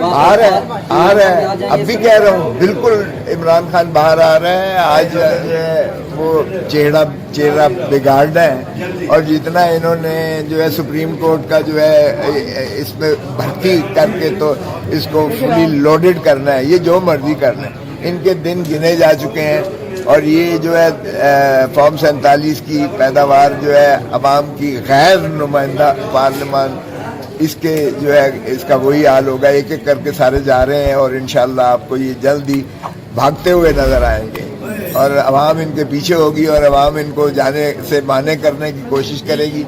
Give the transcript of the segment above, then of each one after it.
آ رہا ہے اب بھی کہہ رہا ہوں بالکل عمران خان باہر آ رہا ہے. آج وہ چہرہ بگاڑنا ہے اور جتنا انہوں نے جو ہے سپریم کورٹ کا جو ہے اس میں بھرتی کر کے تو اس کو فلی لوڈڈ کرنا ہے. یہ جو مرضی کرنا ہے, ان کے دن گنے جا چکے ہیں. اور یہ جو ہے فارم 47 کی پیداوار جو ہے عوام کی غیر نمائندہ پارلیمان, اس کے جو ہے اس کا وہی حال ہوگا. ایک ایک کر کے سارے جا رہے ہیں اور انشاءاللہ آپ کو یہ جلد ہی بھاگتے ہوئے نظر آئیں گے اور عوام ان کے پیچھے ہوگی اور عوام ان کو جانے سے مانے کرنے کی کوشش کرے گی.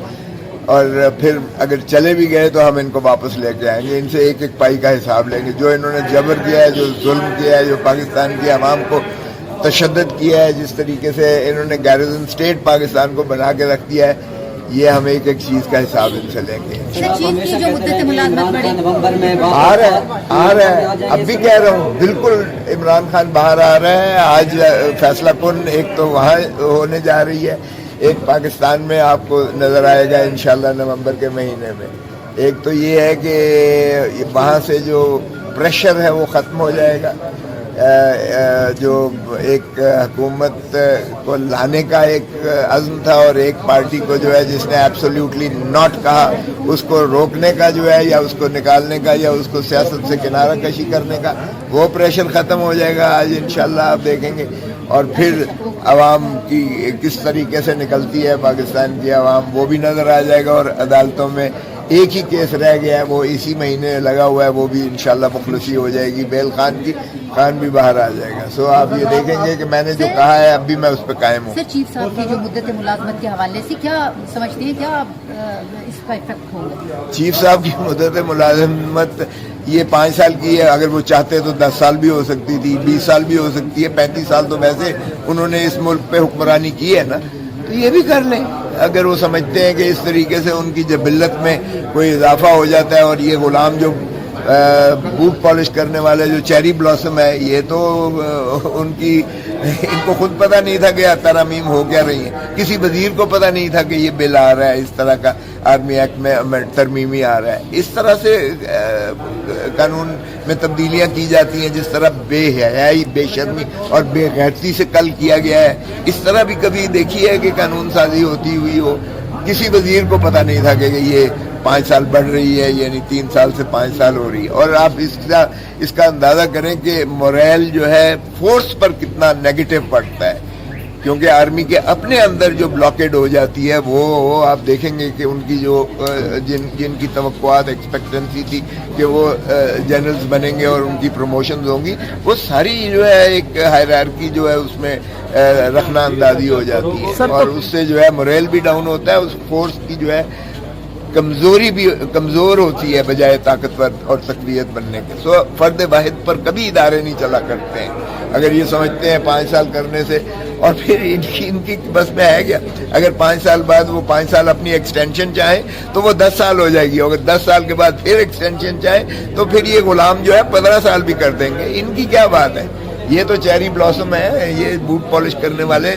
اور پھر اگر چلے بھی گئے تو ہم ان کو واپس لے کے آئیں گے. ان سے ایک ایک پائی کا حساب لیں گے. جو انہوں نے جبر کیا ہے, جو ظلم کیا ہے, جو پاکستان کی عوام کو تشدد کیا ہے, جس طریقے سے انہوں نے گیرزن اسٹیٹ پاکستان کو بنا کے رکھ دیا ہے, یہ ہم ایک ایک چیز کا حساب ان سے لیں گے. آ رہا ہے اب بھی کہہ رہا ہوں بالکل عمران خان باہر آ رہا ہے. آج فیصلہ کن ایک تو وہاں ہونے جا رہی ہے, ایک پاکستان میں آپ کو نظر آئے گا انشاءاللہ نومبر کے مہینے میں. ایک تو یہ ہے کہ وہاں سے جو پریشر ہے وہ ختم ہو جائے گا. جو ایک حکومت کو لانے کا ایک عزم تھا اور ایک پارٹی کو جو ہے جس نے ایبسولیوٹلی ناٹ کہا, اس کو روکنے کا جو ہے یا اس کو نکالنے کا یا اس کو سیاست سے کنارہ کشی کرنے کا, وہ پریشر ختم ہو جائے گا آج انشاءاللہ. آپ دیکھیں گے اور پھر عوام کی کس طریقے سے نکلتی ہے پاکستان کی عوام, وہ بھی نظر آ جائے گا. اور عدالتوں میں ایک ہی کیس رہ گیا ہے, وہ اسی مہینے لگا ہوا ہے, وہ بھی انشاءاللہ مخلصی ہو جائے گی بیل خان کی. خان بھی باہر آ جائے گا. سو آپ یہ دیکھیں گے کہ میں نے جو کہا ہے اب بھی میں اس پہ قائم ہوں. سر, چیف صاحب کی جو مدت ملازمت کے حوالے سے کیا سمجھتے ہیں, کیا اس کا افیکٹ ہوگا؟ چیف صاحب کی مدت ملازمت یہ 5 سال کی ہے. اگر وہ چاہتے تو 10 سال بھی ہو سکتی تھی, 20 سال بھی ہو سکتی ہے, 35 سال تو ویسے انہوں نے اس ملک پہ حکمرانی کی ہے نا, تو یہ بھی کر لیں. اگر وہ سمجھتے ہیں کہ اس طریقے سے ان کی جبلت میں کوئی اضافہ ہو جاتا ہے. اور یہ غلام جو بوٹ پالش کرنے والے جو چیری بلاسم ہے, یہ تو ان کو خود پتہ نہیں تھا کہ ترامیم ہو کیا رہی ہیں. کسی وزیر کو پتہ نہیں تھا کہ یہ بل آ رہا ہے, اس طرح کا آرمی ایکٹ میں ترمیمی آ رہا ہے. اس طرح سے قانون میں تبدیلیاں کی جاتی ہیں, جس طرح بے حیائی, بے شرمی اور بے غیرتی سے کل کیا گیا ہے. اس طرح بھی کبھی دیکھی ہے کہ قانون سازی ہوتی ہوئی ہو. کسی وزیر کو پتہ نہیں تھا کہ یہ 5 سال بڑھ رہی ہے, یعنی 3 سال سے 5 سال ہو رہی ہے. اور آپ اس کا اندازہ کریں کہ موریل جو ہے فورس پر کتنا نیگیٹو پڑتا ہے, کیونکہ آرمی کے اپنے اندر جو بلاکیڈ ہو جاتی ہے وہ آپ دیکھیں گے کہ ان کی جو جن کی توقعات ایکسپیکٹنسی تھی کہ وہ جنرلز بنیں گے اور ان کی پروموشنز ہوں گی, وہ ساری جو ہے ایک ہائرارکی جو ہے اس میں رخنا اندازی ہو جاتی ہے. اور اس سے جو ہے موریل بھی ڈاؤن ہوتا ہے, اس فورس کی جو ہے کمزوری بھی کمزور ہوتی ہے بجائے طاقتور اور تقویت بننے کے. سو فرد واحد پر کبھی ادارے نہیں چلا کرتے ہیں اگر یہ سمجھتے ہیں 5 سال کرنے سے. اور پھر ان کی بس میں ہے کیا, اگر 5 سال بعد وہ 5 سال اپنی ایکسٹینشن چاہیں تو وہ 10 سال ہو جائے گی. اگر 10 سال کے بعد پھر ایکسٹینشن چاہیں تو پھر یہ غلام جو ہے 15 سال بھی کر دیں گے. ان کی کیا بات ہے, یہ تو چیری بلاسم ہے, یہ بوٹ پالش کرنے والے.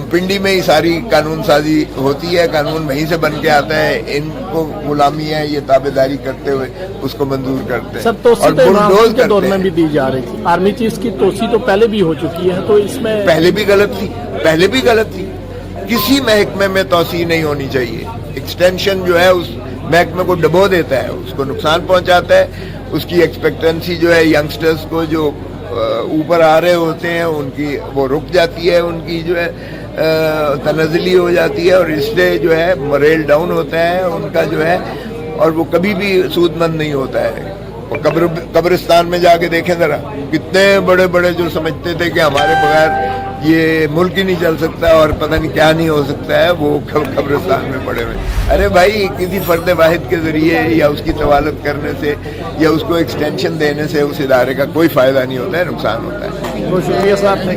پنڈی میں ہی ساری قانون سازی ہوتی ہے, قانون وہیں سے بن کے آتا ہے. ان کو غلامی ہے, یہ تابعداری کرتے ہوئے اس کو منظور کرتے ہیں. سب توسیع تو عمران کے دور میں بھی دی جا رہی تھی. آرمی چیف کی توسیع تو پہلے بھی ہو چکی ہے, تو اس میں پہلے بھی غلط تھی. کسی محکمے میں توسیع نہیں ہونی چاہیے. ایکسٹینشن جو ہے اس محکمے کو ڈبو دیتا ہے, اس کو نقصان پہنچاتا ہے. اس کی ایکسپیکٹنسی جو ہے ینگسٹرز کو جو اوپر آ رہے ہوتے ہیں ان کی وہ رک جاتی ہے, ان کی جو ہے تنزلی ہو جاتی ہے, اور اس سے جو ہے موریل ڈاؤن ہوتا ہے ان کا جو ہے, اور وہ کبھی بھی سود مند نہیں ہوتا ہے. اور قبرستان میں جا کے دیکھیں ذرا, کتنے بڑے بڑے جو سمجھتے تھے کہ ہمارے بغیر یہ ملک ہی نہیں چل سکتا اور پتہ نہیں کیا نہیں ہو سکتا ہے, وہ قبرستان میں پڑے ہوئے. ارے بھائی, کسی فرد واحد کے ذریعے یا اس کی طوالت کرنے سے یا اس کو ایکسٹینشن دینے سے اس ادارے کا کوئی فائدہ نہیں ہوتا ہے, نقصان ہوتا ہے. بہت شکریہ صاحب.